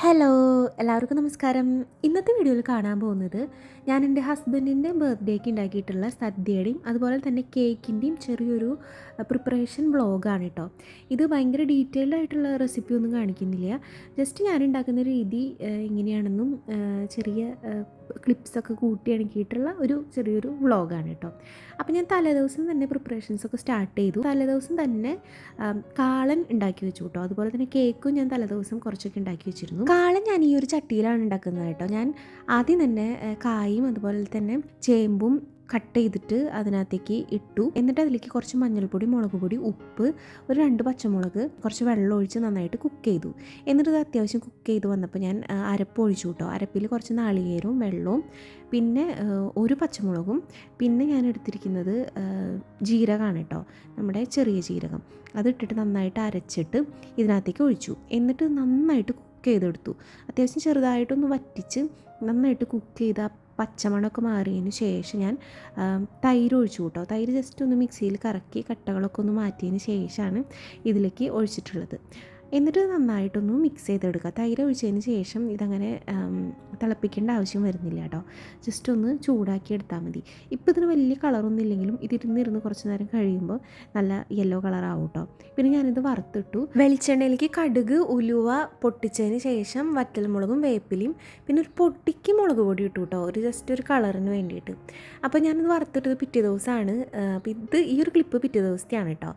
Hello, എല്ലാവർക്കും നമസ്കാരം. ഇന്നത്തെ വീഡിയോയിൽ കാണാൻ പോകുന്നത് ഞാൻ എൻ്റെ ഹസ്ബൻഡിൻ്റെ ബർത്ത്ഡേക്ക് ഉണ്ടാക്കിയിട്ടുള്ള സദ്യയുടെയും അതുപോലെ തന്നെ കേക്കിൻ്റെയും ചെറിയൊരു പ്രിപ്പറേഷൻ വ്ളോഗാണ് കേട്ടോ. ഇത് ഭയങ്കര ഡീറ്റെയിൽഡ് ആയിട്ടുള്ള റെസിപ്പി ഒന്നും കാണിക്കുന്നില്ല. ജസ്റ്റ് ഞാൻ ഉണ്ടാക്കുന്ന രീതി എങ്ങനെയാണെന്നും ചെറിയ ക്ലിപ്സൊക്കെ കൂട്ടി ഇണക്കിയിട്ടുള്ള ഒരു ചെറിയൊരു വ്ളോഗാണ് കേട്ടോ. അപ്പോൾ ഞാൻ തലേദിവസം തന്നെ പ്രിപ്പറേഷൻസൊക്കെ സ്റ്റാർട്ട് ചെയ്തു. തലേദിവസം തന്നെ കാളൻ ഉണ്ടാക്കി വെച്ചു കേട്ടോ. അതുപോലെ തന്നെ കേക്കും ഞാൻ തലേദിവസം കുറച്ചൊക്കെ ഉണ്ടാക്കി വെച്ചിരുന്നു. കാളൻ ഞാൻ ഈ ഒരു ചട്ടിയിലാണ് ഉണ്ടാക്കുന്നത് കേട്ടോ. ഞാൻ ആദ്യം തന്നെ കായും അതുപോലെ തന്നെ ചേമ്പും കട്ട് ചെയ്തിട്ട് അതിനകത്തേക്ക് ഇട്ടു. എന്നിട്ട് അതിലേക്ക് കുറച്ച് മഞ്ഞൾപ്പൊടി, മുളക് പൊടി, ഉപ്പ്, ഒരു 2 പച്ചമുളക്, കുറച്ച് വെള്ളം ഒഴിച്ച് നന്നായിട്ട് കുക്ക് ചെയ്തു. എന്നിട്ട് ഇത് അത്യാവശ്യം കുക്ക് ചെയ്ത് വന്നപ്പോൾ ഞാൻ അരപ്പ് ഒഴിച്ചു കേട്ടോ. അരപ്പിൽ കുറച്ച് നാളികേരവും വെള്ളവും പിന്നെ ഒരു പച്ചമുളകും പിന്നെ ഞാൻ എടുത്തിരിക്കുന്നത് ജീരകമാണ് കേട്ടോ, നമ്മുടെ ചെറിയ ജീരകം. അതിട്ടിട്ട് നന്നായിട്ട് അരച്ചിട്ട് ഇതിനകത്തേക്ക് ഒഴിച്ചു. എന്നിട്ട് നന്നായിട്ട് കുക്ക് ചെയ്തെടുത്തു. അത്യാവശ്യം ചെറുതായിട്ടൊന്ന് വറ്റിച്ച് നന്നായിട്ട് കുക്ക് ചെയ്ത പച്ചമണമൊക്കെ മാറിയതിന് ശേഷം ഞാൻ തൈര് ഒഴിച്ചു കേട്ടോ. തൈര് ജസ്റ്റ് ഒന്ന് മിക്സിയിൽ കറക്കി കട്ടകളൊക്കെ ഒന്ന് മാറ്റിയതിന് ശേഷമാണ് ഇതിലേക്ക് ഒഴിച്ചിട്ടുള്ളത്. എന്നിട്ട് നന്നായിട്ടൊന്ന് മിക്സ് ചെയ്തെടുക്കുക. തൈര് ഒഴിച്ചതിന് ശേഷം ഇതങ്ങനെ തിളപ്പിക്കേണ്ട ആവശ്യം വരുന്നില്ല കേട്ടോ. ജസ്റ്റ് ഒന്ന് ചൂടാക്കി എടുത്താൽ മതി. ഇപ്പോൾ ഇതിന് വലിയ കളറൊന്നും ഇല്ലെങ്കിലും ഇതിരുന്നിരുന്ന് കുറച്ച് നേരം കഴിയുമ്പോൾ നല്ല യെല്ലോ കളറാവും കേട്ടോ. പിന്നെ ഞാനിത് വറുത്തിട്ടു. വെളിച്ചെണ്ണയിലേക്ക് കടുക്, ഉലുവ പൊട്ടിച്ചതിന് ശേഷം വറ്റൽമുളകും വേപ്പിലയും പിന്നെ ഒരു പൊട്ടിക്ക് മുളക് പൊടി ഇട്ടു കേട്ടോ, ഒരു ജസ്റ്റ് ഒരു കളറിന് വേണ്ടിയിട്ട്. അപ്പോൾ ഞാനിത് വറുത്തിട്ടത് പിറ്റേ ദിവസമാണ്. അപ്പോൾ ഈ ഒരു ക്ലിപ്പ് പിറ്റേ ദിവസത്തെയാണ് കേട്ടോ.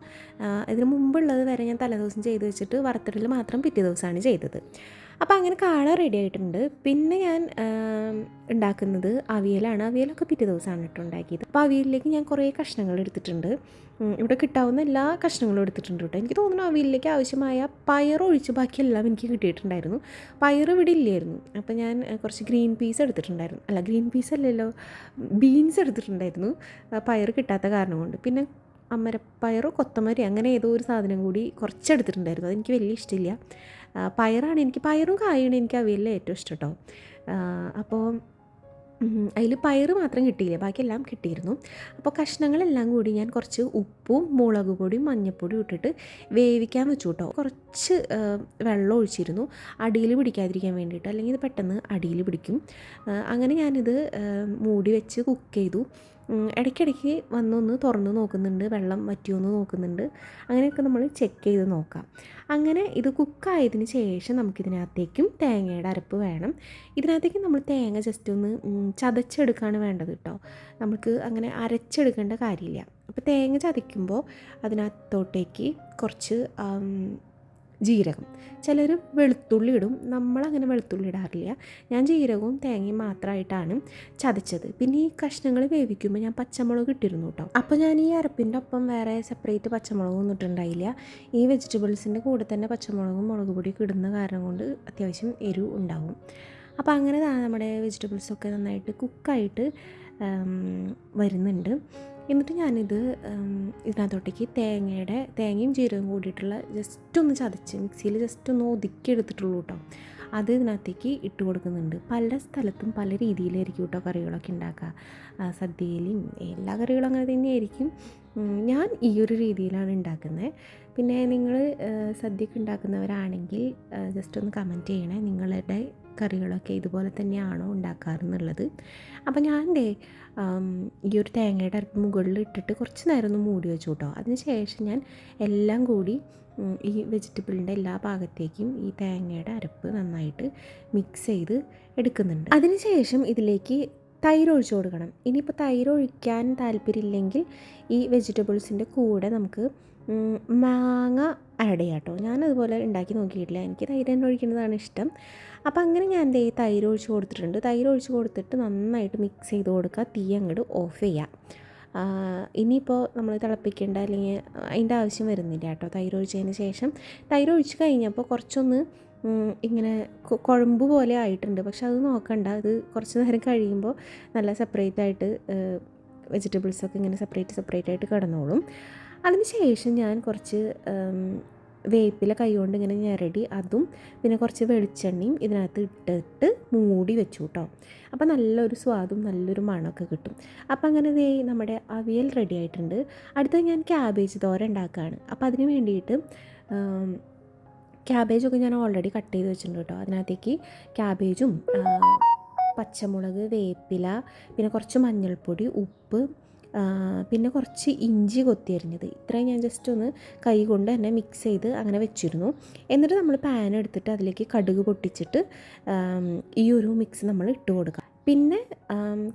ഇതിന് മുമ്പുള്ളത് വരെ ഞാൻ തലേദിവസം ചെയ്ത് വെച്ചിട്ട് വറുത്തിടൽ മാത്രം പിറ്റേ ദിവസമാണ് ചെയ്തത്. അപ്പോൾ അങ്ങനെ കാള റെഡി ആയിട്ടുണ്ട്. പിന്നെ ഞാൻ ഉണ്ടാക്കുന്നത് അവിയലാണ്. അവിയലൊക്കെ പിറ്റേ ദിവസമാണ് കേട്ടോ ഉണ്ടാക്കിയത്. അപ്പോൾ അവിയലിലേക്ക് ഞാൻ കുറേ കഷ്ണങ്ങൾ എടുത്തിട്ടുണ്ട്. ഇവിടെ കിട്ടാവുന്ന എല്ലാ കഷ്ണങ്ങളും എടുത്തിട്ടുണ്ട് കേട്ടോ. എനിക്ക് തോന്നുന്നു അവിയലിലേക്ക് ആവശ്യമായ പയറൊഴിച്ച് ബാക്കിയെല്ലാം എനിക്ക് കിട്ടിയിട്ടുണ്ടായിരുന്നു. പയർ ഇവിടെ ഇല്ലായിരുന്നു. അപ്പോൾ ഞാൻ കുറച്ച് ഗ്രീൻ പീസ് എടുത്തിട്ടുണ്ടായിരുന്നു. അല്ല, ഗ്രീൻ പീസ് അല്ലല്ലോ, ബീൻസ് എടുത്തിട്ടുണ്ടായിരുന്നു, പയർ കിട്ടാത്ത കാരണം കൊണ്ട്. പിന്നെ അമരപ്പയറോ കൊത്തമരി അങ്ങനെ ഏതോ ഒരു സാധനം കൂടി കുറച്ചെടുത്തിട്ടുണ്ടായിരുന്നു. അതെനിക്ക് വലിയ ഇഷ്ടമില്ല. പയറാണ് എനിക്ക്, പയറും കായാണ് എനിക്ക് അവിയലിൽ ഏറ്റവും ഇഷ്ടം കേട്ടോ. അപ്പോൾ അതിൽ പയറ് മാത്രം കിട്ടിയില്ല, ബാക്കിയെല്ലാം കിട്ടിയിരുന്നു. അപ്പോൾ കഷ്ണങ്ങളെല്ലാം കൂടി ഞാൻ കുറച്ച് ഉപ്പും മുളക് പൊടിയും മഞ്ഞൾപ്പൊടിയും ഇട്ടിട്ട് വേവിക്കാൻ വെച്ചു കേട്ടോ. കുറച്ച് വെള്ളം ഒഴിച്ചിരുന്നു അടിയിൽ പിടിക്കാതിരിക്കാൻ വേണ്ടിയിട്ട്, അല്ലെങ്കിൽ ഇത് പെട്ടെന്ന് അടിയിൽ പിടിക്കും. അങ്ങനെ ഞാനിത് മൂടി വെച്ച് കുക്ക് ചെയ്തു. ഇടയ്ക്കിടയ്ക്ക് വന്നൊന്ന് തുറന്ന് നോക്കുന്നുണ്ട്, വെള്ളം വറ്റിയോന്ന് നോക്കുന്നുണ്ട്. അങ്ങനെയൊക്കെ നമ്മൾ ചെക്ക് ചെയ്ത് നോക്കാം. അങ്ങനെ ഇത് കുക്കായതിന് ശേഷം നമുക്കിതിനകത്തേക്കും തേങ്ങയുടെ അരപ്പ് വേണം. ഇതിനകത്തേക്ക് നമ്മൾ തേങ്ങ ജസ്റ്റ് ഒന്ന് ചതച്ചെടുക്കുകയാണ് വേണ്ടത് കേട്ടോ. നമുക്ക് അങ്ങനെ അരച്ചെടുക്കേണ്ട കാര്യമില്ല. അപ്പോൾ തേങ്ങ ചതയ്ക്കുമ്പോൾ അതിനകത്തോട്ടേക്ക് കുറച്ച് ജീരകം, ചിലർ വെളുത്തുള്ളി ഇടും, നമ്മളങ്ങനെ വെളുത്തുള്ളി ഇടാറില്ല. ഞാൻ ജീരകവും തേങ്ങയും മാത്രമായിട്ടാണ് ചതച്ചത്. പിന്നെ ഈ കഷ്ണങ്ങൾ വേവിക്കുമ്പോൾ ഞാൻ പച്ചമുളക് ഇട്ടിരുന്നു കേട്ടോ. അപ്പോൾ ഞാൻ ഈ അരപ്പിൻ്റെ ഒപ്പം വേറെ സെപ്പറേറ്റ് പച്ചമുളകൊന്നും ഇട്ടിട്ടുണ്ടായില്ല. ഈ വെജിറ്റബിൾസിൻ്റെ കൂടെ തന്നെ പച്ചമുളകും മുളക് പൊടിയൊക്കെ ഇടുന്ന കാരണം കൊണ്ട് അത്യാവശ്യം എരിവ് ഉണ്ടാവും. അപ്പോൾ അങ്ങനെ നമ്മുടെ വെജിറ്റബിൾസൊക്കെ നന്നായിട്ട് കുക്കായിട്ട് വരുന്നുണ്ട്. എന്നിട്ട് ഞാനിത് ഇതിനകത്തോട്ടേക്ക് തേങ്ങയും ജീരകവും കൂടിയിട്ടുള്ള ജസ്റ്റ് ഒന്ന് ചതച്ച് മിക്സിയിൽ ജസ്റ്റ് ഒന്ന് ഒതുക്കി എടുത്തിട്ടുള്ളൂ കേട്ടോ. അത് ഇതിനകത്തേക്ക് ഇട്ട് കൊടുക്കുന്നുണ്ട്. പല സ്ഥലത്തും പല രീതിയിലായിരിക്കും കേട്ടോ കറികളൊക്കെ ഉണ്ടാക്കുക. സദ്യയിലും എല്ലാ കറികളും അങ്ങനെ തന്നെയായിരിക്കും. ഞാൻ ഈ ഒരു രീതിയിലാണ് ഉണ്ടാക്കുന്നത്. പിന്നെ നിങ്ങൾ സദ്യയൊക്കെ ഉണ്ടാക്കുന്നവരാണെങ്കിൽ ജസ്റ്റ് ഒന്ന് കമൻറ്റ് ചെയ്യണേ, നിങ്ങളുടെ കറികളൊക്കെ ഇതുപോലെ തന്നെയാണോ ഉണ്ടാക്കാറെന്നുള്ളത്. അപ്പോൾ ഞാൻ ഈ ഒരു തേങ്ങയുടെ അരപ്പ് മുകളിൽ ഇട്ടിട്ട് കുറച്ച് നേരം ഒന്ന് മൂടി വെച്ചു കേട്ടോ. അതിന് ശേഷം ഞാൻ എല്ലാം കൂടി ഈ വെജിറ്റബിളിൻ്റെ എല്ലാ ഭാഗത്തേക്കും ഈ തേങ്ങയുടെ അരപ്പ് നന്നായിട്ട് മിക്സ് ചെയ്ത് എടുക്കുന്നുണ്ട്. അതിന് ശേഷം ഇതിലേക്ക് തൈര് ഒഴിച്ചു കൊടുക്കണം. ഇനിയിപ്പോൾ തൈര് ഒഴിക്കാൻ താല്പര്യമില്ലെങ്കിൽ ഈ വെജിറ്റബിൾസിൻ്റെ കൂടെ നമുക്ക് മാങ്ങ ആഡ് ചെയ്യാം കേട്ടോ. ഞാനതുപോലെ ഉണ്ടാക്കി നോക്കിയിട്ടില്ല, എനിക്ക് തൈര് തന്നെ ഒഴിക്കുന്നതാണ് ഇഷ്ടം. അപ്പോൾ അങ്ങനെ ഞാൻ തൈര് ഒഴിച്ച് കൊടുത്തിട്ടുണ്ട്. തൈര് ഒഴിച്ച് കൊടുത്തിട്ട് നന്നായിട്ട് മിക്സ് ചെയ്ത് കൊടുക്കുക, തീ അങ്ങോട്ട് ഓഫ് ചെയ്യുക. ഇനിയിപ്പോൾ നമ്മൾ തിളപ്പിക്കേണ്ട അല്ലെങ്കിൽ അതിൻ്റെ ആവശ്യം വരുന്നില്ല കേട്ടോ. തൈര് ഒഴിച്ചതിന് ശേഷം തൈര് ഒഴിച്ച് കഴിഞ്ഞപ്പോൾ കുറച്ചൊന്ന് ഇങ്ങനെ കുഴമ്പ് പോലെ ആയിട്ടുണ്ട്. പക്ഷെ അത് നോക്കണ്ട, അത് കുറച്ച് നേരം കഴിയുമ്പോൾ നല്ല സെപ്പറേറ്റ് ആയിട്ട് വെജിറ്റബിൾസൊക്കെ ഇങ്ങനെ സെപ്പറേറ്റ് ആയിട്ട് കിടന്നോളും. അതിന് ശേഷം ഞാൻ കുറച്ച് വേപ്പില കൈകൊണ്ട് ഇങ്ങനെ ഞെരടി അതും പിന്നെ കുറച്ച് വെളിച്ചെണ്ണയും ഇതിനകത്ത് ഇട്ടിട്ട് മൂടി വെച്ചു കേട്ടോ. അപ്പോൾ നല്ലൊരു സ്വാദും നല്ലൊരു മണമൊക്കെ കിട്ടും. അപ്പോൾ അങ്ങനെ നമ്മുടെ അവിയൽ റെഡി ആയിട്ടുണ്ട്. അടുത്തത് ഞാൻ ക്യാബേജ് തോരൻ ഉണ്ടാക്കുകയാണ്. അപ്പോൾ അതിന് വേണ്ടിയിട്ട് ക്യാബേജൊക്കെ ഞാൻ ഓൾറെഡി കട്ട് ചെയ്ത് വെച്ചിട്ടുണ്ട് കേട്ടോ. അതിനകത്തേക്ക് ക്യാബേജും പച്ചമുളക്, വേപ്പില, പിന്നെ കുറച്ച് മഞ്ഞൾപ്പൊടി, ഉപ്പ്, പിന്നെ കുറച്ച് ഇഞ്ചി കൊത്തിയരിഞ്ഞത്, ഇത്രയും ഞാൻ ജസ്റ്റ് ഒന്ന് കൈ കൊണ്ട് തന്നെ മിക്സ് ചെയ്ത് അങ്ങനെ വെച്ചിരുന്നു. എന്നിട്ട് നമ്മൾ പാൻ എടുത്തിട്ട് അതിലേക്ക് കടുക് പൊട്ടിച്ചിട്ട് ഈ ഒരു മിക്സ് നമ്മൾ ഇട്ട് കൊടുക്കുക. പിന്നെ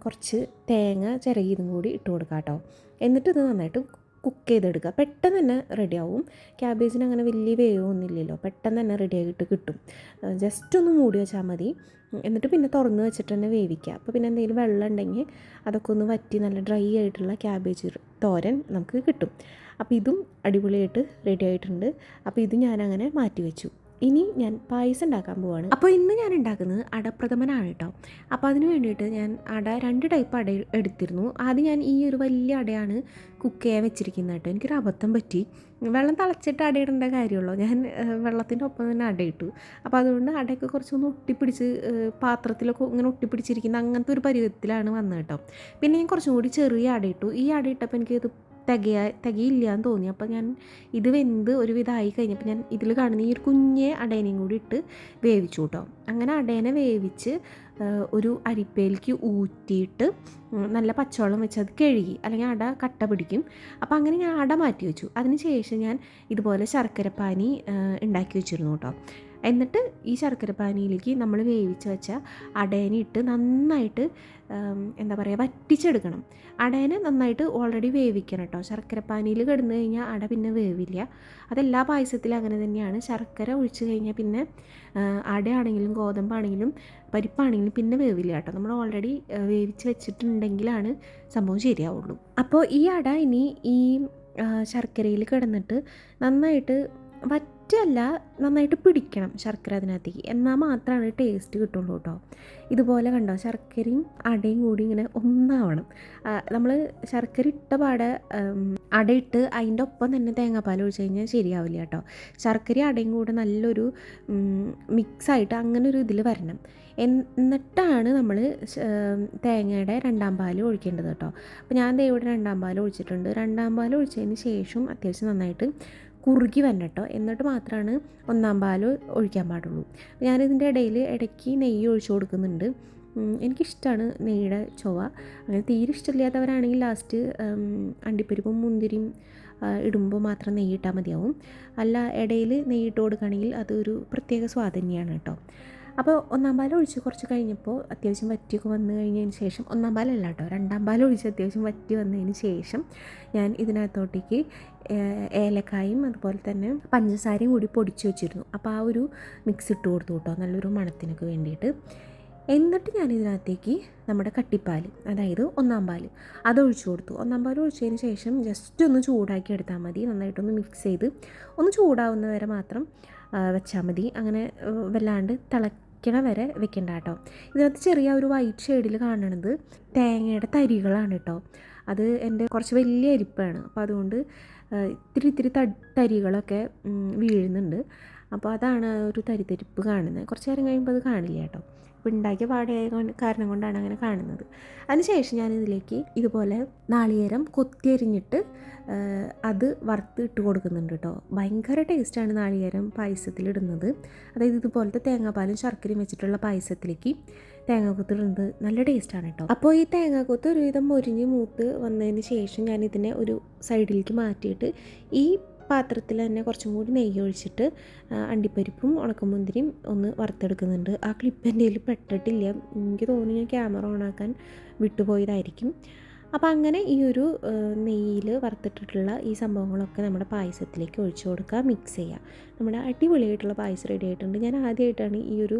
കുറച്ച് തേങ്ങ ചിരകിയതും കൂടി ഇട്ട് കൊടുക്കുക കേട്ടോ. എന്നിട്ട് ഇത് നന്നായിട്ട് കുക്ക് ചെയ്തെടുക്കുക. പെട്ടെന്ന് തന്നെ റെഡിയാവും. ക്യാബേജിന് അങ്ങനെ വലിയ വേവൊന്നുമില്ലല്ലോ, പെട്ടെന്ന് തന്നെ റെഡിയായിട്ട് കിട്ടും. ജസ്റ്റ് ഒന്ന് മൂടി വെച്ചാൽ മതി. എന്നിട്ട് പിന്നെ തുറന്ന് വെച്ചിട്ട് തന്നെ വേവിക്കുക. അപ്പോൾ പിന്നെ എന്തെങ്കിലും വെള്ളം ഉണ്ടെങ്കിൽ അതൊക്കെ ഒന്ന് വറ്റി നല്ല ഡ്രൈ ആയിട്ടുള്ള ക്യാബേജ് തോരൻ നമുക്ക് കിട്ടും. അപ്പോൾ ഇതും അടിപൊളിയായിട്ട് റെഡി ആയിട്ടുണ്ട്. അപ്പോൾ ഇത് ഞാനങ്ങനെ മാറ്റി വെച്ചു. ഇനി ഞാൻ പായസം ഉണ്ടാക്കാൻ പോവാണ്. അപ്പോൾ ഇന്ന് ഞാൻ ഉണ്ടാക്കുന്നത് അടപ്രഥമനാണ് കേട്ടോ. അപ്പോൾ അതിന് വേണ്ടിയിട്ട് ഞാൻ 2 ടൈപ്പ് അട എടുത്തിരുന്നു. ആദ്യം ഞാൻ ഈ ഒരു വലിയ അടയാണ് കുക്ക് ചെയ്യാൻ വെച്ചിരിക്കുന്നത് കേട്ടോ. എനിക്കൊരു അബദ്ധം പറ്റി. വെള്ളം തിളച്ചിട്ട് അടയിടേണ്ട കാര്യമുള്ളൂ. ഞാൻ വെള്ളത്തിൻ്റെ ഒപ്പം തന്നെ അടയിട്ടു. അപ്പോൾ അതുകൊണ്ട് അടയൊക്കെ കുറച്ചൊന്ന് ഒട്ടിപ്പിടിച്ച് പാത്രത്തിലൊക്കെ ഇങ്ങനെ ഒട്ടിപ്പിടിച്ചിരിക്കുന്ന അങ്ങനത്തെ ഒരു പരുവത്തിലാണ് വന്നത് കേട്ടോ. പിന്നെ ഞാൻ കുറച്ചും കൂടി ചെറിയ അടയിട്ടു. ഈ അടയിട്ടപ്പോൾ എനിക്കത് തികയില്ല എന്ന് തോന്നി. അപ്പോൾ ഞാൻ ഇത് വെന്ത് ഒരുവിധമായി കഴിഞ്ഞപ്പോൾ ഞാൻ ഇതിൽ കാണുന്ന ഈ ഒരു കുഞ്ഞേ അടേനയും കൂടി ഇട്ട് വേവിച്ചു കേട്ടോ. അങ്ങനെ അടേനെ വേവിച്ച് ഒരു അരിപ്പയിലേക്ക് ഊറ്റിയിട്ട് നല്ല പച്ചവെള്ളം വെച്ച് അത് കഴുകി, അല്ലെങ്കിൽ അട കട്ട പിടിക്കും. അപ്പോൾ അങ്ങനെ ഞാൻ അട മാറ്റി വെച്ചു. അതിന് ശേഷം ഞാൻ ഇതുപോലെ ശർക്കരപ്പാനി ഉണ്ടാക്കി വെച്ചിരുന്നു കേട്ടോ. എന്നിട്ട് ഈ ശർക്കരപ്പാനിയിലേക്ക് നമ്മൾ വേവിച്ച് വെച്ച അടേനെ ഇട്ട് നന്നായിട്ട് എന്താ പറയുക വറ്റിച്ചെടുക്കണം. അടേനെ നന്നായിട്ട് ഓൾറെഡി വേവിക്കണം കേട്ടോ. ശർക്കരപ്പാനിയിൽ കിടന്നു കഴിഞ്ഞാൽ അട പിന്നെ വേവില്ല. അതെല്ലാ പായസത്തിലും അങ്ങനെ തന്നെയാണ്. ശർക്കര ഒഴിച്ച് കഴിഞ്ഞാൽ പിന്നെ അടയാണെങ്കിലും ഗോതമ്പാണെങ്കിലും പരിപ്പാണെങ്കിലും പിന്നെ വേവില്ല കേട്ടോ. നമ്മൾ ഓൾറെഡി വേവിച്ച് വെച്ചിട്ടുണ്ടെങ്കിലാണ് സംഭവം ശരിയാവുള്ളൂ. അപ്പോൾ ഈ അട ഇനി ഈ ശർക്കരയിൽ കിടന്നിട്ട് നന്നായിട്ട് വറ്റല്ല, നന്നായിട്ട് പിടിക്കണം ശർക്കര അതിനകത്തേക്ക്. എന്നാൽ മാത്രമാണ് ടേസ്റ്റ് കിട്ടുള്ളൂ കേട്ടോ. ഇതുപോലെ കണ്ടോ, ശർക്കരയും അടയും കൂടി ഇങ്ങനെ ഒന്നാവണം. നമ്മൾ ശർക്കര ഇട്ട പാടെ അടയിട്ട് അതിൻ്റെ ഒപ്പം തന്നെ തേങ്ങാപ്പാൽ ഒഴിച്ച് കഴിഞ്ഞാൽ ശരിയാവില്ല കേട്ടോ. ശർക്കര അടയും കൂടെ നല്ലൊരു മിക്സായിട്ട് അങ്ങനെ ഒരു ഇതിൽ വരണം. എന്നിട്ടാണ് നമ്മൾ തേങ്ങയുടെ 2ാം പാൽ ഒഴിക്കേണ്ടത് കേട്ടോ. അപ്പോൾ ഞാൻ ഇവിടെ 2ാം പാൽ ഒഴിച്ചിട്ടുണ്ട്. 2ാം പാൽ ഒഴിച്ചതിന് ശേഷം അത്യാവശ്യം നന്നായിട്ട് കുറുകി വരണം കേട്ടോ. എന്നിട്ട് മാത്രമാണ് 1ാം പാൽ ഒഴിക്കാൻ പാടുള്ളൂ. ഞാനിതിൻ്റെ ഇടയ്ക്ക് നെയ്യ് ഒഴിച്ചു കൊടുക്കുന്നുണ്ട്. എനിക്കിഷ്ടമാണ് നെയ്യുടെ ചൊവ. അങ്ങനെ തീരെ ഇഷ്ടമില്ലാത്തവരാണെങ്കിൽ ലാസ്റ്റ് അണ്ടിപ്പരിപ്പും മുന്തിരിയും ഇടുമ്പോൾ മാത്രം നെയ്യ് ഇട്ടാൽ മതിയാവും. അല്ല, ഇടയിൽ നെയ്യിട്ട് കൊടുക്കുകയാണെങ്കിൽ അതൊരു പ്രത്യേക സ്വാദ് തന്നെയാണ് കേട്ടോ. അപ്പോൾ 1ാം പാൽ ഒഴിച്ച് കുറച്ച് കഴിഞ്ഞപ്പോൾ അത്യാവശ്യം വറ്റിയൊക്കെ വന്നു കഴിഞ്ഞതിന് ശേഷം, 1ാം പാലല്ല കേട്ടോ, 2ാം പാൽ ഒഴിച്ച് അത്യാവശ്യം വറ്റി വന്നതിന് ശേഷം ഞാൻ ഇതിനകത്തോട്ടേക്ക് ഏലക്കായും അതുപോലെ തന്നെ പഞ്ചസാരയും കൂടി പൊടിച്ച് വെച്ചിരുന്നു. അപ്പോൾ ആ ഒരു മിക്സ് ഇട്ട് കൊടുത്തു കേട്ടോ, നല്ലൊരു മണത്തിനൊക്കെ വേണ്ടിയിട്ട്. എന്നിട്ട് ഞാനിതിനകത്തേക്ക് നമ്മുടെ കട്ടിപ്പാൽ, അതായത് 1ാം പാൽ, അതൊഴിച്ചു കൊടുത്തു. 1ാം പാൽ ഒഴിച്ചതിന് ശേഷം ജസ്റ്റ് ഒന്ന് ചൂടാക്കി എടുത്താൽ മതി. നന്നായിട്ടൊന്ന് മിക്സ് ചെയ്ത് ഒന്ന് ചൂടാവുന്ന വരെ മാത്രം വെച്ചാൽ മതി. അങ്ങനെ വല്ലാണ്ട് തിളയ്ക്കണ വരെ വെക്കണ്ട കേട്ടോ. ഇതിനകത്ത് ചെറിയ ഒരു വൈറ്റ് ഷെയ്ഡിൽ കാണുന്നത് തേങ്ങയുടെ തരികളാണ് കേട്ടോ. അത് എൻ്റെ കുറച്ച് വലിയ അരിപ്പാണ്. അപ്പോൾ അതുകൊണ്ട് ഇത്തിരി തരികളൊക്കെ വീഴുന്നുണ്ട്. അപ്പോൾ അതാണ് ഒരു തരിപ്പ് കാണുന്നത്. കുറച്ച് നേരം കഴിയുമ്പോൾ അത് കാണില്ല കേട്ടോ. അപ്പോൾ ഉണ്ടാക്കിയ പാടിയായ കാരണം കൊണ്ടാണ് അങ്ങനെ കാണുന്നത്. അതിനുശേഷം ഞാനിതിലേക്ക് ഇതുപോലെ നാളികേരം കൊത്തിയരിഞ്ഞിട്ട് അത് വറുത്ത് ഇട്ട് കൊടുക്കുന്നുണ്ട് കേട്ടോ. ഭയങ്കര ടേസ്റ്റാണ് നാളികേരം പായസത്തിലിടുന്നത്. അതായത് ഇതുപോലത്തെ തേങ്ങാപ്പാലും ശർക്കരയും വെച്ചിട്ടുള്ള പായസത്തിലേക്ക് തേങ്ങാക്കൊത്ത് ഇടുന്നത് നല്ല ടേസ്റ്റാണ് കേട്ടോ. അപ്പോൾ ഈ തേങ്ങാക്കൊത്ത് ഒരുവിധം മൊരിഞ്ഞ് മൂത്ത് വന്നതിന് ശേഷം ഞാനിതിനെ ഒരു സൈഡിലേക്ക് മാറ്റിയിട്ട് ഈ പാത്രത്തിൽ തന്നെ കുറച്ചും കൂടി നെയ്യ് ഒഴിച്ചിട്ട് അണ്ടിപ്പരിപ്പും ഉണക്കമുന്തിരിയും ഒന്ന് വറുത്തെടുക്കുന്നുണ്ട്. ആ ക്ലിപ്പ് എൻ്റെ കയ്യിൽ പെട്ടിട്ടില്ല. എനിക്ക് തോന്നി ഞാൻ ക്യാമറ ഓണാക്കാൻ വിട്ടുപോയതായിരിക്കും. അപ്പോൾ അങ്ങനെ ഈ ഒരു നെയ്യിൽ വറുത്തിട്ടിട്ടുള്ള ഈ സംഭവങ്ങളൊക്കെ നമ്മുടെ പായസത്തിലേക്ക് ഒഴിച്ചു കൊടുക്കുക, മിക്സ് ചെയ്യുക. നമ്മുടെ അടിപൊളിയായിട്ടുള്ള പായസം റെഡി ആയിട്ടുണ്ട്. ഞാൻ ആദ്യമായിട്ടാണ് ഈ ഒരു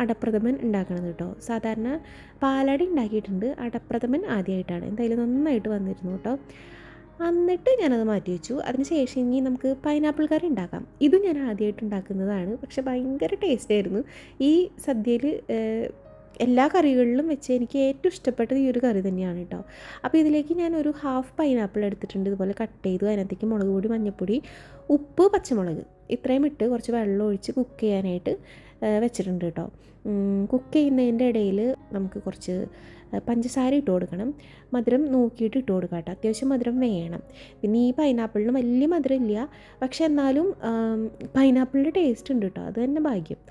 അടപ്രഥമൻ ഉണ്ടാക്കുന്നത് കേട്ടോ. സാധാരണ പാലട ഉണ്ടാക്കിയിട്ടുണ്ട്, അടപ്രഥമൻ ആദ്യമായിട്ടാണ്. എന്തായാലും നന്നായിട്ട് വന്നിരുന്നു കേട്ടോ. എന്നിട്ട് ഞാനത് മാറ്റി വെച്ചു. അതിന് ശേഷം ഇനി നമുക്ക് പൈനാപ്പിൾ കറി ഉണ്ടാക്കാം. ഇതും ഞാൻ ആദ്യമായിട്ട് ഉണ്ടാക്കുന്നതാണ്, പക്ഷെ ഭയങ്കര ടേസ്റ്റായിരുന്നു. ഈ സദ്യയിൽ എല്ലാ കറികളിലും വെച്ച് എനിക്ക് ഏറ്റവും ഇഷ്ടപ്പെട്ടത് ഈ ഒരു കറി തന്നെയാണ് കേട്ടോ. അപ്പോൾ ഇതിലേക്ക് ഞാൻ ഒരു 1/2 പൈനാപ്പിൾ എടുത്തിട്ടുണ്ട്. ഇതുപോലെ കട്ട് ചെയ്തു. അതിനകത്തേക്ക് മുളക് പൊടി, മഞ്ഞൾപ്പൊടി, ഉപ്പ്, പച്ചമുളക് ഇത്രയും ഇട്ട് കുറച്ച് വെള്ളം ഒഴിച്ച് കുക്ക് ചെയ്യാനായിട്ട് വെച്ചിട്ടുണ്ട് കേട്ടോ. കുക്ക് ചെയ്യുന്നതിൻ്റെ ഇടയിൽ നമുക്ക് കുറച്ച് പഞ്ചസാര ഇട്ട് കൊടുക്കണം. മധുരം നോക്കിയിട്ട് ഇട്ട് കൊടുക്കാം കേട്ടോ. അത്യാവശ്യം മധുരം വേണം. പിന്നെ ഈ പൈനാപ്പിളിന് വലിയ മധുരം ഇല്ല, പക്ഷെ എന്നാലും പൈനാപ്പിളിൻ്റെ ടേസ്റ്റ് ഉണ്ട് കേട്ടോ. അത് തന്നെ ഭാഗ്യം.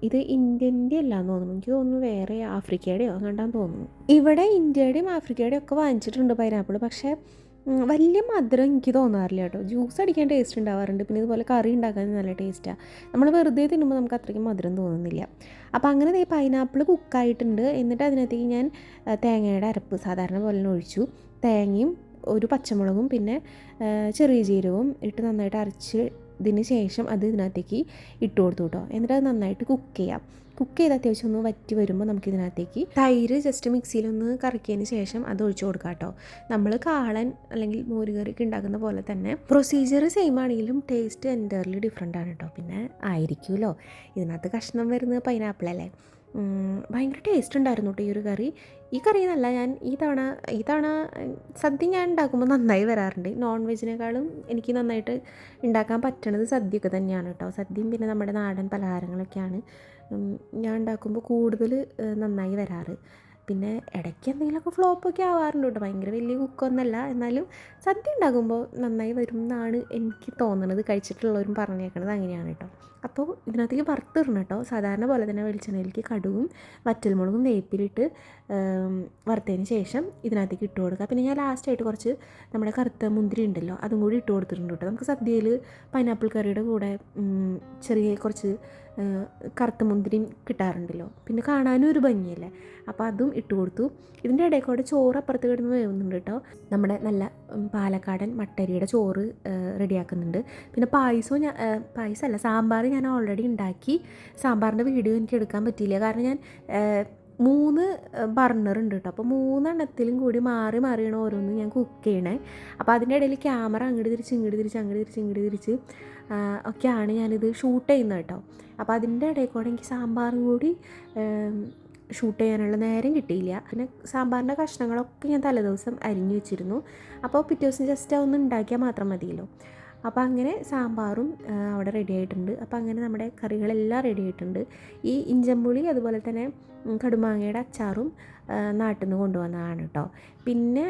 ഇത് ഇന്ത്യൻ്റെ അല്ലാന്ന് തോന്നുന്നു. എനിക്ക് തോന്നുന്നു വേറെ ആഫ്രിക്കയുടെയോ അങ്ങോട്ടാന്ന് തോന്നുന്നു. ഇവിടെ ഇന്ത്യയുടെയും ആഫ്രിക്കയുടെയും ഒക്കെ വാങ്ങിച്ചിട്ടുണ്ട് പൈനാപ്പിൾ. പക്ഷേ വലിയ മധുരം എനിക്ക് തോന്നാറില്ല കേട്ടോ. ജ്യൂസ് അടിക്കാൻ ടേസ്റ്റ് ഉണ്ടാവാറുണ്ട്. പിന്നെ ഇതുപോലെ കറി ഉണ്ടാക്കാൻ നല്ല ടേസ്റ്റാണ്. നമ്മൾ വെറുതെ തിന്നുമ്പോൾ നമുക്ക് അത്രയ്ക്കും മധുരം തോന്നുന്നില്ല. അപ്പോൾ അങ്ങനെ ഈ പൈനാപ്പിൾ കുക്കായിട്ടുണ്ട്. എന്നിട്ട് അതിനകത്തേക്ക് ഞാൻ തേങ്ങയുടെ അരപ്പ് സാധാരണ പോലെ ഒഴിച്ചു. തേങ്ങയും ഒരു പച്ചമുളകും പിന്നെ ചെറിയ ജീരകവും ഇട്ട് നന്നായിട്ട് അരച്ച് ഇതിന് ശേഷം അത് ഇതിനകത്തേക്ക് ഇട്ട് കൊടുത്തു കേട്ടോ. എന്നിട്ട് അത് നന്നായിട്ട് കുക്ക് ചെയ്യാം. കുക്ക് ചെയ്ത് അത്യാവശ്യം ഒന്ന് വറ്റി വരുമ്പോൾ നമുക്കിതിനകത്തേക്ക് തൈര് ജസ്റ്റ് മിക്സിയിലൊന്ന് കറക്കിയതിന് ശേഷം അത് ഒഴിച്ചു കൊടുക്കാം കേട്ടോ. നമ്മൾ കാളൻ അല്ലെങ്കിൽ മോരുകറിയൊക്കെ ഉണ്ടാക്കുന്ന പോലെ തന്നെ പ്രൊസീജിയർ സെയിം ആണെങ്കിലും ടേസ്റ്റ് എൻ്റർലി ഡിഫറെൻ്റ് ആണ് കേട്ടോ. പിന്നെ ആയിരിക്കുമല്ലോ, ഇതിനകത്ത് കഷ്ണം വരുന്നത് പൈനാപ്പിളല്ലേ. ഭയങ്കര ടേസ്റ്റ് ഉണ്ടായിരുന്നു കേട്ടോ ഈ ഒരു കറി. ഈ കറി എന്നല്ല, ഞാൻ ഈ തവണ സദ്യ ഞാൻ ഉണ്ടാക്കുമ്പോൾ നന്നായി വരാറുണ്ട്. നോൺ വെജിനേക്കാളും എനിക്ക് നന്നായിട്ട് ഉണ്ടാക്കാൻ പറ്റണത് സദ്യയൊക്കെ തന്നെയാണ് കേട്ടോ. സദ്യയും പിന്നെ നമ്മുടെ നാടൻ പലഹാരങ്ങളൊക്കെയാണ് ഞാൻ ഉണ്ടാക്കുമ്പോൾ കൂടുതൽ നന്നായി വരാറ്. പിന്നെ ഇടയ്ക്ക് എന്തെങ്കിലുമൊക്കെ ഫ്ലോപ്പൊക്കെ ആവാറുണ്ട് കേട്ടോ. ഭയങ്കര വലിയ കുക്കൊന്നല്ല, എന്നാലും സദ്യ ഉണ്ടാക്കുമ്പോൾ നന്നായി വരും എന്നാണ് എനിക്ക് തോന്നുന്നത്. കഴിച്ചിട്ടുള്ളവരും പറഞ്ഞേക്കണത് അങ്ങനെയാണ് കേട്ടോ. അപ്പോൾ ഇതിനകത്തേക്ക് വറുത്തിടണം കേട്ടോ. സാധാരണ പോലെ തന്നെ വെളിച്ചെണ്ണയിലേക്ക് കടുകും വറ്റൽമുളകും വേപ്പിലിട്ട് വറുത്തതിന് ശേഷം ഇതിനകത്തേക്ക് ഇട്ട് കൊടുക്കുക. പിന്നെ ഞാൻ ലാസ്റ്റായിട്ട് കുറച്ച് നമ്മുടെ കറുത്ത മുന്തിരി ഉണ്ടല്ലോ അതും കൂടി ഇട്ട് കൊടുത്തിട്ടുണ്ട് കേട്ടോ. നമുക്ക് സദ്യയിൽ പൈനാപ്പിൾ കറിയുടെ കൂടെ ചെറിയ കുറച്ച് കറുത്ത മുന്തിരിയും കിട്ടാറുണ്ടല്ലോ, പിന്നെ കാണാനും ഒരു ഭംഗിയല്ലേ. അപ്പോൾ അതും ഇട്ട് കൊടുത്തു. ഇതിൻ്റെ ഇടയ്ക്കൂടെ ചോറ് അപ്പുറത്ത് കിടന്ന് വേവുന്നുണ്ട് കേട്ടോ. നമ്മുടെ നല്ല പാലക്കാടൻ മട്ടരിയുടെ ചോറ് റെഡിയാക്കുന്നുണ്ട്. പിന്നെ പായസമല്ല സാമ്പാർ ഞാൻ ഓൾറെഡി ഉണ്ടാക്കി. സാമ്പാറിൻ്റെ വീഡിയോ എനിക്ക് എടുക്കാൻ പറ്റിയില്ല, കാരണം ഞാൻ 3 ബർണർ ഉണ്ട് കേട്ടോ. അപ്പോൾ 3 എണ്ണത്തിലും കൂടി മാറി മാറിയാണ് ഓരോന്നും ഞാൻ കുക്ക് ചെയ്യണേ. അപ്പോൾ അതിൻ്റെ ഇടയിൽ ക്യാമറ അങ്ങോട്ട് തിരിച്ച് ഒക്കെയാണ് ഞാനിത് ഷൂട്ട് ചെയ്യുന്നത് കേട്ടോ. അപ്പോൾ അതിൻ്റെ ഇടയിൽ കൂടെ എനിക്ക് സാമ്പാറും കൂടി ഷൂട്ട് ചെയ്യാനുള്ള നേരം കിട്ടിയില്ല. പിന്നെ സാമ്പാറിൻ്റെ കഷ്ണങ്ങളൊക്കെ ഞാൻ തലേദിവസം അരിഞ്ഞു വെച്ചിരുന്നു. അപ്പോൾ പിറ്റേ ദിവസം ജസ്റ്റ് ഒന്ന് ഉണ്ടാക്കിയാൽ മാത്രം മതിയല്ലോ. അപ്പോൾ അങ്ങനെ സാമ്പാറും അവിടെ റെഡി ആയിട്ടുണ്ട്. അപ്പോൾ അങ്ങനെ നമ്മുടെ കറികളെല്ലാം റെഡി ആയിട്ടുണ്ട്. ഈ ഇഞ്ചമ്പുളി അതുപോലെ തന്നെ കടുമാങ്ങയുടെ അച്ചാറും നാട്ടിൽ നിന്ന് കൊണ്ടുവന്നതാണ് കേട്ടോ. പിന്നെ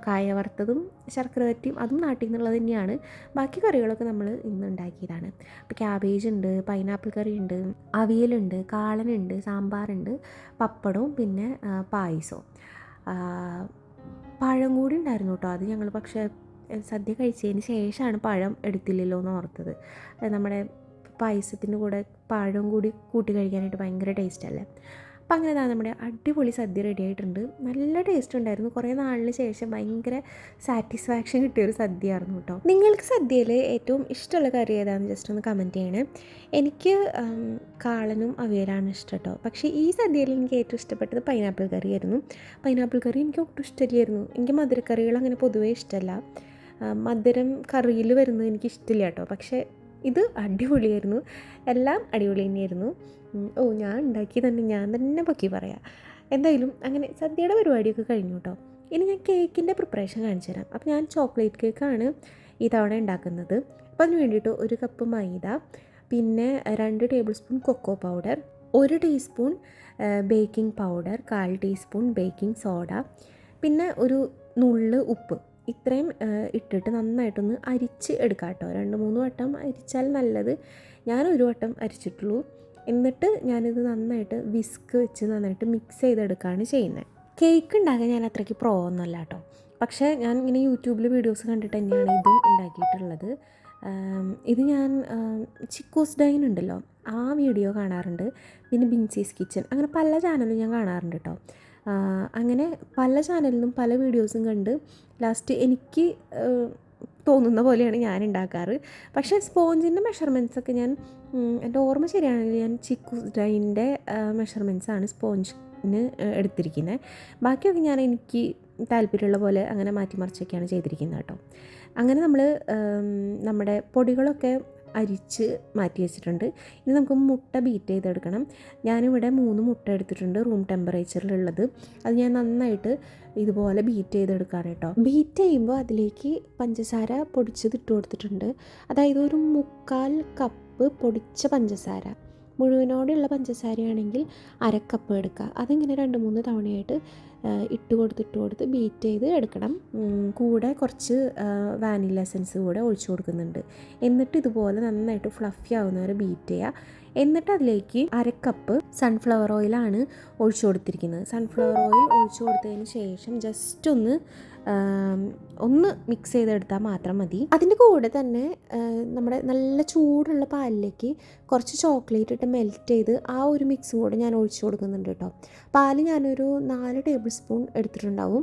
കായ വറുത്തതും ശർക്കര വരട്ടിയും അതും നാട്ടിൽ നിന്നുള്ളത് തന്നെയാണ്. ബാക്കി കറികളൊക്കെ നമ്മൾ ഇന്ന് ഉണ്ടാക്കിയതാണ്. അപ്പോൾ ക്യാബേജ് ഉണ്ട്, പൈനാപ്പിൾ കറി ഉണ്ട്, അവിയലുണ്ട്, കാളനുണ്ട്, സാമ്പാറുണ്ട്, പപ്പടവും പിന്നെ പായസവും. പഴം കൂടി ഉണ്ടായിരുന്നു കേട്ടോ. അത് ഞങ്ങൾ പക്ഷേ സദ്യ കഴിച്ചതിന് ശേഷമാണ് പഴം എടുത്തില്ലല്ലോ എന്ന് ഓർത്തത്. നമ്മുടെ പായസത്തിൻ്റെ കൂടെ പഴം കൂടി കൂട്ടി കഴിക്കാനായിട്ട് ഭയങ്കര ടേസ്റ്റ് അല്ലേ. അപ്പം അങ്ങനെ നമ്മുടെ അടിപൊളി സദ്യ റെഡി ആയിട്ടുണ്ട്. നല്ല ടേസ്റ്റ് ഉണ്ടായിരുന്നു. കുറേ നാളിന് ശേഷം ഭയങ്കര സാറ്റിസ്ഫാക്ഷൻ കിട്ടിയൊരു സദ്യയായിരുന്നു കേട്ടോ. നിങ്ങൾക്ക് സദ്യയിൽ ഏറ്റവും ഇഷ്ടമുള്ള കറി ഏതാണെന്ന് ജസ്റ്റ് ഒന്ന് കമൻറ്റ് ചെയ്യണേ. എനിക്ക് കാളനും അവിയലാണ് ഇഷ്ടം കേട്ടോ. പക്ഷേ ഈ സദ്യയിൽ എനിക്ക് ഏറ്റവും ഇഷ്ടപ്പെട്ടത് പൈനാപ്പിൾ കറിയായിരുന്നു. പൈനാപ്പിൾ കറി എനിക്ക് ഒട്ടും ഇഷ്ടമില്ലായിരുന്നു. എനിക്ക് മധുരക്കറികൾ അങ്ങനെ പൊതുവേ ഇഷ്ടമല്ല. മധുരം കറിയിൽ വരുന്നത് എനിക്ക് ഇഷ്ടമില്ല കേട്ടോ. പക്ഷേ ഇത് അടിപൊളിയായിരുന്നു. എല്ലാം അടിപൊളി തന്നെയായിരുന്നു. ഞാൻ ഉണ്ടാക്കി തന്നെ ഞാൻ തന്നെ പൊക്കി പറയാം. എന്തായാലും അങ്ങനെ സദ്യയുടെ പരിപാടിയൊക്കെ കഴിഞ്ഞു കേട്ടോ. ഇനി ഞാൻ കേക്കിൻ്റെ പ്രിപ്പറേഷൻ കാണിച്ചു തരാം. അപ്പോൾ ഞാൻ ചോക്ലേറ്റ് കേക്കാണ് ഈ തവണ ഉണ്ടാക്കുന്നത്. അപ്പോൾ അതിന് വേണ്ടിയിട്ട് 1 കപ്പ് മൈദ, പിന്നെ 2 table spoon cocoa powder, 1 teaspoon baking powder, 1/4 teaspoon baking soda, പിന്നെ ഒരു നുള്ള് ഉപ്പ്, ഇത്രയും ഇട്ടിട്ട് നന്നായിട്ടൊന്ന് അരിച്ച് എടുക്കാം കേട്ടോ. 2-3 വട്ടം അരിച്ചാൽ നല്ലത്. ഞാൻ 1 വട്ടം അരിച്ചിട്ടുള്ളൂ. എന്നിട്ട് ഞാനിത് നന്നായിട്ട് വിസ്ക് വെച്ച് നന്നായിട്ട് മിക്സ് ചെയ്തെടുക്കുകയാണ് ചെയ്യുന്നത്. കേക്ക് ഉണ്ടാക്കാൻ ഞാൻ അത്രയ്ക്ക് പ്രോ ഒന്നുമല്ല കേട്ടോ. പക്ഷേ ഞാൻ ഇങ്ങനെ യൂട്യൂബിൽ വീഡിയോസ് കണ്ടിട്ട് തന്നെയാണ് ഇതും ഉണ്ടാക്കിയിട്ടുള്ളത്. ഇത് ഞാൻ ചിക്കോസ് ഡൈൻ ഉണ്ടല്ലോ ആ വീഡിയോ കാണാറുണ്ട്. പിന്നെ ബിൻസീസ് കിച്ചൺ, അങ്ങനെ പല ചാനലും ഞാൻ കാണാറുണ്ട് കേട്ടോ. അങ്ങനെ പല ചാനലിൽ നിന്നും പല വീഡിയോസും കണ്ട് ലാസ്റ്റ് എനിക്ക് തോന്നുന്ന പോലെയാണ് ഞാൻ ഉണ്ടാക്കാറ്. പക്ഷേ സ്പോഞ്ചിൻ്റെ മെഷർമെൻറ്റ്സൊക്കെ ഞാൻ എൻ്റെ ഓർമ്മ ശരിയാണെങ്കിൽ ഞാൻ ചിക്കോസ് ഡൈൻ്റെ മെഷർമെൻറ്റ്സാണ് സ്പോഞ്ചിന് എടുത്തിരിക്കുന്നത്. ബാക്കിയൊക്കെ ഞാൻ എനിക്ക് താല്പര്യമുള്ള പോലെ അങ്ങനെ മാറ്റിമറിച്ചൊക്കെയാണ് ചെയ്തിരിക്കുന്നത് കേട്ടോ. അങ്ങനെ നമ്മൾ നമ്മുടെ പൊടികളൊക്കെ അരിച്ച് മാറ്റി വെച്ചിട്ടുണ്ട്. ഇനി നമുക്ക് മുട്ട ബീറ്റ് ചെയ്തെടുക്കണം. ഞാനിവിടെ 3 മുട്ട എടുത്തിട്ടുണ്ട് റൂം ടെമ്പറേച്ചറിലുള്ളത്. അത് ഞാൻ നന്നായിട്ട് ഇതുപോലെ ബീറ്റ് ചെയ്തെടുക്കുകയാണ് കേട്ടോ. ബീറ്റ് ചെയ്യുമ്പോൾ അതിലേക്ക് പഞ്ചസാര പൊടിച്ചത് ഇട്ട് കൊടുത്തിട്ടുണ്ട്. അതായത് ഒരു 1/4 കപ്പ് പൊടിച്ച പഞ്ചസാര. മുഴുവനോടെയുള്ള പഞ്ചസാരയാണെങ്കിൽ 1/2 കപ്പ് എടുക്കുക. അതിങ്ങനെ 2-3 തവണയായിട്ട് ഇട്ട് കൊടുത്ത് ബീറ്റ് ചെയ്ത് എടുക്കണം. കൂടെ കുറച്ച് വാനില എസൻസ് കൂടെ ഒഴിച്ചു കൊടുക്കുന്നുണ്ട്. എന്നിട്ട് ഇതുപോലെ നന്നായിട്ട് ഫ്ലഫി ആവുന്നവരെ ബീറ്റ് ചെയ്യുക. എന്നിട്ട് അതിലേക്ക് 1/2 കപ്പ് സൺഫ്ലവർ ഓയിലാണ് ഒഴിച്ചു കൊടുത്തിരിക്കുന്നത്. സൺഫ്ലവർ ഓയിൽ ഒഴിച്ചു കൊടുത്തതിന് ശേഷം ജസ്റ്റ് ഒന്ന് മിക്സ് ചെയ്തെടുത്താൽ മാത്രം മതി. അതിൻ്റെ കൂടെ തന്നെ നമ്മുടെ നല്ല ചൂടുള്ള പാലിലേക്ക് കുറച്ച് ചോക്ലേറ്റ് ഇട്ട് മെൽറ്റ് ചെയ്ത് ആ ഒരു മിക്സും കൂടെ ഞാൻ ഒഴിച്ചു കൊടുക്കുന്നുണ്ട് കേട്ടോ. പാല് ഞാനൊരു 4 ടേബിൾ സ്പൂൺ എടുത്തിട്ടുണ്ടാവും.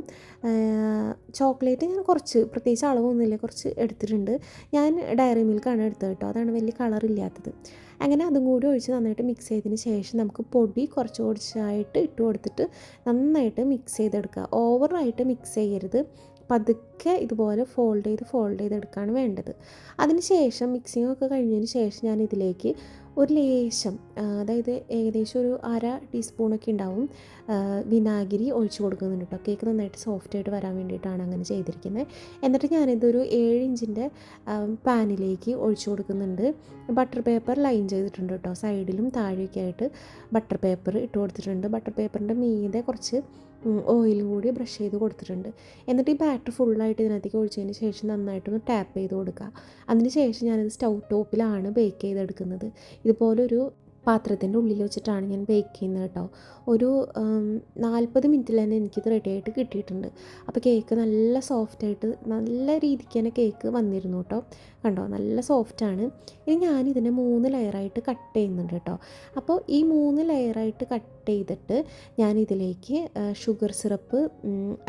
ചോക്ലേറ്റ് ഞാൻ കുറച്ച്, പ്രത്യേകിച്ച് അളവൊന്നുമില്ല, കുറച്ച് എടുത്തിട്ടുണ്ട്. ഞാൻ ഡയറി മിൽക്കാണ് എടുത്തത് കേട്ടോ. അതാണ് വലിയ കളറില്ലാത്തത്. അങ്ങനെ അതും കൂടി ഒഴിച്ച് നന്നായിട്ട് മിക്സ് ചെയ്തതിന് ശേഷം നമുക്ക് പൊടി കുറച്ചായിട്ട് ഇട്ട് കൊടുത്തിട്ട് നന്നായിട്ട് മിക്സ് ചെയ്തെടുക്കുക. ഓവറായിട്ട് മിക്സ് ചെയ്യരുത്. പതുക്കെ ഇതുപോലെ ഫോൾഡ് ചെയ്തെടുക്കുകയാണ് വേണ്ടത്. അതിന് ശേഷം മിക്സിംഗ് ഒക്കെ കഴിഞ്ഞതിന് ശേഷം ഞാൻ ഇതിലേക്ക് ഒരു ലേശം, അതായത് ഏകദേശം ഒരു 1/2 ടീസ്പൂണൊക്കെ ഉണ്ടാവും വിനാഗിരി ഒഴിച്ച് കൊടുക്കുന്നുണ്ട് കേട്ടോ. കേക്ക് നന്നായിട്ട് സോഫ്റ്റായിട്ട് വരാൻ വേണ്ടിയിട്ടാണ് അങ്ങനെ ചെയ്തിരിക്കുന്നത്. എന്നിട്ട് ഞാനിതൊരു 7 ഇഞ്ചിൻ്റെ പാനിലേക്ക് ഒഴിച്ച് കൊടുക്കുന്നുണ്ട്. ബട്ടർ പേപ്പർ ലൈൻ ചെയ്തിട്ടുണ്ട് കേട്ടോ. സൈഡിലും താഴെയൊക്കെ ആയിട്ട് ബട്ടർ പേപ്പർ ഇട്ട് കൊടുത്തിട്ടുണ്ട്. ബട്ടർ പേപ്പറിൻ്റെ മീതെ കുറച്ച് ഓയിലും കൂടി ബ്രഷ് ചെയ്ത് കൊടുത്തിട്ടുണ്ട്. എന്നിട്ട് ഈ ബാറ്റർ ഫുള്ളായിട്ട് ഇതിനകത്തേക്ക് ഒഴിച്ചതിന് ശേഷം നന്നായിട്ടൊന്ന് ടാപ്പ് ചെയ്ത് കൊടുക്കുക. അതിന് ശേഷം ഞാനിത് സ്റ്റൗ ടോപ്പിലാണ് ബേക്ക് ചെയ്തെടുക്കുന്നത്. ഇതുപോലൊരു പാത്രത്തിൻ്റെ ഉള്ളിൽ വെച്ചിട്ടാണ് ഞാൻ ബേക്ക് ചെയ്യുന്നത് കേട്ടോ. ഒരു 40 മിനിറ്റിൽ തന്നെ എനിക്കിത് റെഡിയായിട്ട് കിട്ടിയിട്ടുണ്ട്. അപ്പോൾ കേക്ക് നല്ല സോഫ്റ്റായിട്ട് നല്ല രീതിക്ക് തന്നെ കേക്ക് വന്നിരുന്നു കേട്ടോ. കണ്ടോ, നല്ല സോഫ്റ്റാണ്. ഇനി ഞാനിതിനെ 3 ലെയറായിട്ട് കട്ട് ചെയ്യുന്നുണ്ട് കേട്ടോ. അപ്പോൾ ഈ 3 ലെയറായിട്ട് കട്ട് ചെയ്തിട്ട് ഞാനിതിലേക്ക് ഷുഗർ സിറപ്പ്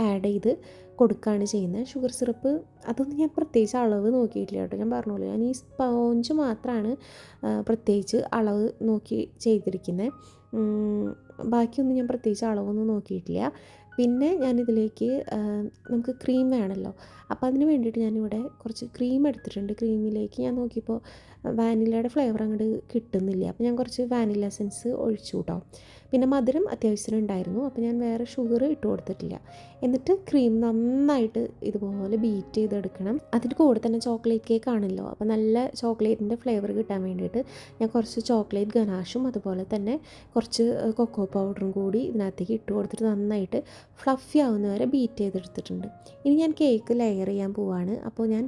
ആഡ് ചെയ്ത് കൊടുക്കുകയാണ് ചെയ്യുന്നത്. ഷുഗർ സിറപ്പ് അതൊന്നും ഞാൻ പ്രത്യേകിച്ച് അളവ് നോക്കിയിട്ടില്ല കേട്ടോ. ഞാൻ പറഞ്ഞോളൂ, ഞാൻ ഈ സ്പോഞ്ച് മാത്രമാണ് പ്രത്യേകിച്ച് അളവ് നോക്കി ചെയ്തിരിക്കുന്നത്. ബാക്കിയൊന്നും ഞാൻ പ്രത്യേകിച്ച് അളവൊന്നും നോക്കിയിട്ടില്ല. പിന്നെ ഞാനിതിലേക്ക് നമുക്ക് ക്രീം വേണമല്ലോ. അപ്പോൾ അതിന് വേണ്ടിയിട്ട് ഞാനിവിടെ കുറച്ച് ക്രീം എടുത്തിട്ടുണ്ട്. ക്രീമിലേക്ക് ഞാൻ നോക്കിയപ്പോൾ വാനിലയുടെ ഫ്ലേവർ അങ്ങോട്ട് കിട്ടുന്നില്ല. അപ്പോൾ ഞാൻ കുറച്ച് വാനില എസൻസ് ഒഴിച്ചു കേട്ടോ. പിന്നെ മധുരം അത്യാവശ്യത്തിന് ഉണ്ടായിരുന്നു. അപ്പോൾ ഞാൻ വേറെ ഷുഗർ ഇട്ട് കൊടുത്തിട്ടില്ല. എന്നിട്ട് ക്രീം നന്നായിട്ട് ഇതുപോലെ ബീറ്റ് ചെയ്തെടുക്കണം. അതിൻ്റെ കൂടെ തന്നെ ചോക്ലേറ്റ് കേക്ക് ആണല്ലോ, അപ്പോൾ നല്ല ചോക്ലേറ്റിൻ്റെ ഫ്ലേവർ കിട്ടാൻ വേണ്ടിയിട്ട് ഞാൻ കുറച്ച് ചോക്ലേറ്റ് ഗനാഷും അതുപോലെ തന്നെ കുറച്ച് കൊക്കോ പൗഡറും കൂടി ഇതിനകത്തേക്ക് ഇട്ട് കൊടുത്തിട്ട് നന്നായിട്ട് ഫ്ലഫി ആവുന്നവരെ ബീറ്റ് ചെയ്തെടുത്തിട്ടുണ്ട്. ഇനി ഞാൻ കേക്ക് ലെയർ ചെയ്യാൻ പോവാണ്. അപ്പോൾ ഞാൻ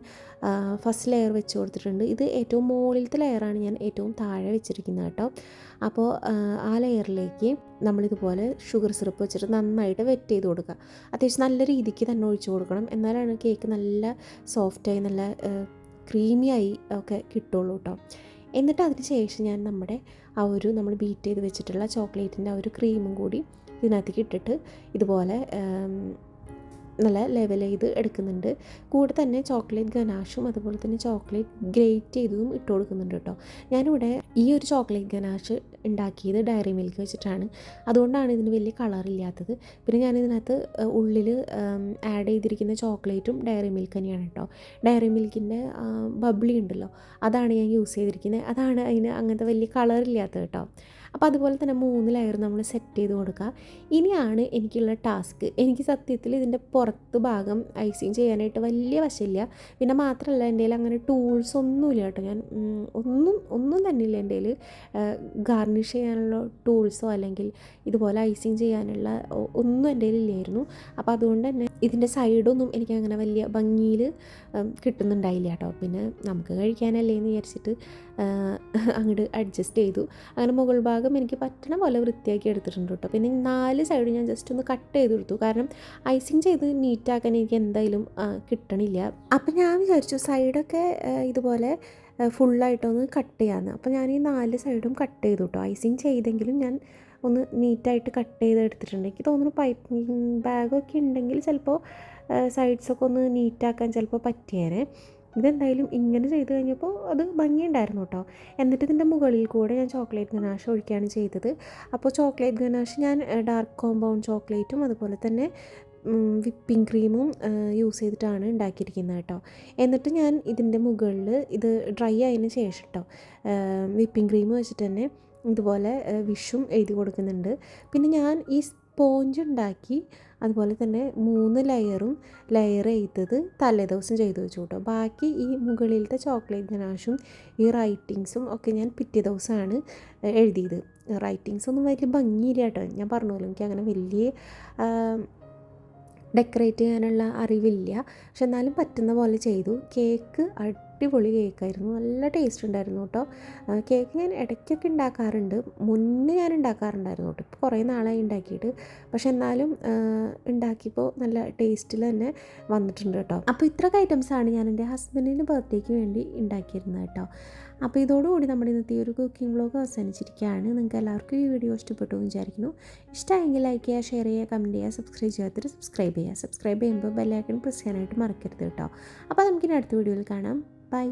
ഫസ്റ്റ് ലെയർ വെച്ച് കൊടുത്തിട്ടുണ്ട്. ഇത് ഏറ്റവും മുകളിലത്തെ ലെയറാണ് ഞാൻ ഏറ്റവും താഴെ വെച്ചിരിക്കുന്നത് കേട്ടോ. അപ്പോൾ ആ ലെയറിലേക്ക് നമ്മളിതുപോലെ ഷുഗർ സിറപ്പ് വെച്ചിട്ട് നന്നായിട്ട് വെറ്റ് ചെയ്ത് കൊടുക്കുക. അത്യാവശ്യം നല്ല രീതിക്ക് തന്നെ ഒഴിച്ചു കൊടുക്കണം. എന്നാലാണ് കേക്ക് നല്ല സോഫ്റ്റായി നല്ല ക്രീമിയായി ഒക്കെ കിട്ടുള്ളൂ കേട്ടോ. എന്നിട്ട് അതിന് ശേഷം ഞാൻ നമ്മൾ ബീറ്റ് ചെയ്ത് വെച്ചിട്ടുള്ള ചോക്ലേറ്റിൻ്റെ ആ ഒരു ക്രീമും കൂടി ഇതിനകത്തേക്ക് ഇട്ടിട്ട് ഇതുപോലെ നല്ല ലെവൽ ചെയ്ത് എടുക്കുന്നുണ്ട്. കൂടെ തന്നെ ചോക്ലേറ്റ് ഗനാഷും അതുപോലെ തന്നെ ചോക്ലേറ്റ് ഗ്രേറ്റ് ചെയ്തതും ഇട്ട് കൊടുക്കുന്നുണ്ട് കേട്ടോ. ഞാനിവിടെ ഈ ഒരു ചോക്ലേറ്റ് ഗനാഷ് ഉണ്ടാക്കിയത് ഡയറി മിൽക്ക് വെച്ചിട്ടാണ്. അതുകൊണ്ടാണ് ഇതിന് വലിയ കളറില്ലാത്തത്. പിന്നെ ഞാനിതിനകത്ത് ഉള്ളിൽ ആഡ് ചെയ്തിരിക്കുന്ന ചോക്ലേറ്റും ഡയറി മിൽക്ക് തന്നെയാണ് കേട്ടോ. ഡയറി മിൽക്കിൻ്റെ ബബ്ലി ഉണ്ടല്ലോ, അതാണ് ഞാൻ യൂസ് ചെയ്തിരിക്കുന്നത്. അതാണ് അതിന് അങ്ങനത്തെ വലിയ കളറില്ലാത്തത് കേട്ടോ. അപ്പോൾ അതുപോലെ തന്നെ 3 ലെയർ നമ്മൾ സെറ്റ് ചെയ്ത് കൊടുക്കുക. ഇനിയാണ് എനിക്കുള്ള ടാസ്ക്. എനിക്ക് സത്യത്തിൽ ഇതിൻ്റെ പുറത്ത് ഭാഗം ഐസിങ് ചെയ്യാനായിട്ട് വലിയ വശമില്ല. പിന്നെ മാത്രമല്ല എൻ്റെ കയ്യിൽ അങ്ങനെ ടൂൾസ് ഒന്നുമില്ല കേട്ടോ. ഞാൻ ഒന്നും തന്നെ ഇല്ല എൻ്റെ കയ്യിൽ. ഗാർണിഷ് ചെയ്യാനുള്ള ടൂൾസോ അല്ലെങ്കിൽ ഇതുപോലെ ഐസിങ് ചെയ്യാനുള്ള ഒന്നും എൻ്റെ കയ്യിൽ ഇല്ലായിരുന്നു. അപ്പോൾ അതുകൊണ്ട് തന്നെ ഇതിൻ്റെ സൈഡൊന്നും എനിക്ക് അങ്ങനെ വലിയ ഭംഗിയിൽ കിട്ടുന്നുണ്ടായില്ല കേട്ടോ. പിന്നെ നമുക്ക് കഴിക്കാനല്ലേ എന്ന് വിചാരിച്ചിട്ട് അങ്ങോട്ട് അഡ്ജസ്റ്റ് ചെയ്തു. അങ്ങനെ മുകൾ ഭാഗം എനിക്ക് പറ്റണ പോലെ വൃത്തിയാക്കി എടുത്തിട്ടുണ്ട് കേട്ടോ. പിന്നെ 4 സൈഡ് ഞാൻ ജസ്റ്റ് ഒന്ന് കട്ട് ചെയ്ത് കൊടുത്തു. കാരണം ഐസിങ് ചെയ്ത് നീറ്റാക്കാൻ എനിക്ക് എന്തായാലും കിട്ടണില്ല. അപ്പം ഞാൻ വിചാരിച്ചു സൈഡൊക്കെ ഇതുപോലെ ഫുള്ളായിട്ടൊന്ന് കട്ട് ചെയ്യാമെന്ന്. അപ്പോൾ ഞാൻ ഈ 4 സൈഡും കട്ട് ചെയ്തു കേട്ടോ. ഐസിങ് ചെയ്തെങ്കിലും ഞാൻ ഒന്ന് നീറ്റായിട്ട് കട്ട് ചെയ്ത് എടുത്തിട്ടുണ്ട്. എനിക്ക് തോന്നുന്നു പൈപ്പിംഗ് ബാഗൊക്കെ ഉണ്ടെങ്കിൽ ചിലപ്പോൾ സൈഡ്സൊക്കെ ഒന്ന് നീറ്റാക്കാൻ ചിലപ്പോൾ പറ്റിയേനെ. ഇതെന്തായാലും ഇങ്ങനെ ചെയ്ത് കഴിഞ്ഞപ്പോൾ അത് ഭംഗിയുണ്ടായിരുന്നു കേട്ടോ. എന്നിട്ട് ഇതിൻ്റെ മുകളിൽ കൂടെ ഞാൻ ചോക്ലേറ്റ് ഗനാഷ് ഒഴിക്കുകയാണ് ചെയ്തത്. അപ്പോൾ ചോക്ലേറ്റ് ഗനാഷ് ഞാൻ ഡാർക്ക് കോമ്പൗണ്ട് ചോക്ലേറ്റും അതുപോലെ തന്നെ വിപ്പിംഗ് ക്രീമും യൂസ് ചെയ്തിട്ടാണ് ഉണ്ടാക്കിയിരിക്കുന്നത് കേട്ടോ. എന്നിട്ട് ഞാൻ ഇതിൻ്റെ മുകളിൽ ഇത് ഡ്രൈ ആയതിന് ശേഷം കേട്ടോ വിപ്പിംഗ് ക്രീം വെച്ചിട്ട് തന്നെ ഇതുപോലെ വിഷും എഴുതി കൊടുക്കുന്നുണ്ട്. പിന്നെ ഞാൻ ഈ സ്പോഞ്ച് ഉണ്ടാക്കി അതുപോലെ തന്നെ 3 ലെയർ ചെയ്തത് തലേദിവസം ചെയ്ത് വെച്ചു കേട്ടോ. ബാക്കി ഈ മുകളിലത്തെ ചോക്ലേറ്റ് ഗനാഷും ഈ റൈറ്റിങ്സും ഒക്കെ ഞാൻ പിറ്റേ ദിവസമാണ് എഴുതിയത്. റൈറ്റിങ്സ് ഒന്നും വലിയ ഭംഗിയില്ല കേട്ടോ. ഞാൻ പറഞ്ഞല്ലോ എനിക്ക് അങ്ങനെ വലിയ ഡെക്കറേറ്റ് ചെയ്യാനുള്ള അറിവില്ല. പക്ഷെ എന്നാലും പറ്റുന്ന പോലെ ചെയ്തു. കേക്ക് അടിപൊളി കേക്കായിരുന്നു, നല്ല ടേസ്റ്റ് ഉണ്ടായിരുന്നു കേട്ടോ. കേക്ക് ഞാൻ ഇടയ്ക്കൊക്കെ ഉണ്ടാക്കാറുണ്ട്, മുന്നേ ഞാൻ ഉണ്ടാക്കാറുണ്ടായിരുന്നു കേട്ടോ. ഇപ്പോൾ കുറേ നാളായി ഉണ്ടാക്കിയിട്ട്. പക്ഷെ എന്നാലും ഉണ്ടാക്കിയപ്പോൾ നല്ല ടേസ്റ്റിൽ തന്നെ വന്നിട്ടുണ്ട് കേട്ടോ. അപ്പോൾ ഇത്രയൊക്കെ ഐറ്റംസാണ് ഞാൻ എൻ്റെ ഹസ്ബൻഡിൻ്റെ ബർത്ത്ഡേക്ക് വേണ്ടി ഉണ്ടാക്കിയിരുന്നത് കേട്ടോ. അപ്പോൾ ഇതോടുകൂടി നമ്മുടെ ഇന്നത്തെ ഒരു കുക്കിംഗ് വ്ലോഗ് അവസാനിച്ചിരിക്കുകയാണ്. നിങ്ങൾക്ക് എല്ലാവർക്കും ഈ വീഡിയോ ഇഷ്ടപ്പെട്ടു എന്ന് വിചാരിക്കുന്നു. ഇഷ്ടമായെങ്കിൽ ലൈക്ക് ചെയ്യുക, ഷെയർ ചെയ്യുക, കമൻറ്റ് ചെയ്യുക, സബ്സ്ക്രൈബ് ചെയ്യാത്തിട്ട് സബ്സ്ക്രൈബ് ചെയ്യുക. സബ്സ്ക്രൈബ് ചെയ്യുമ്പോൾ ബെല്ലൈക്കൺ പ്രസ് ചെയ്യാനായിട്ട് മറക്കരുത് കേട്ടോ. അപ്പോൾ നമുക്കിനി അടുത്ത വീഡിയോയിൽ കാണാം. ബൈ.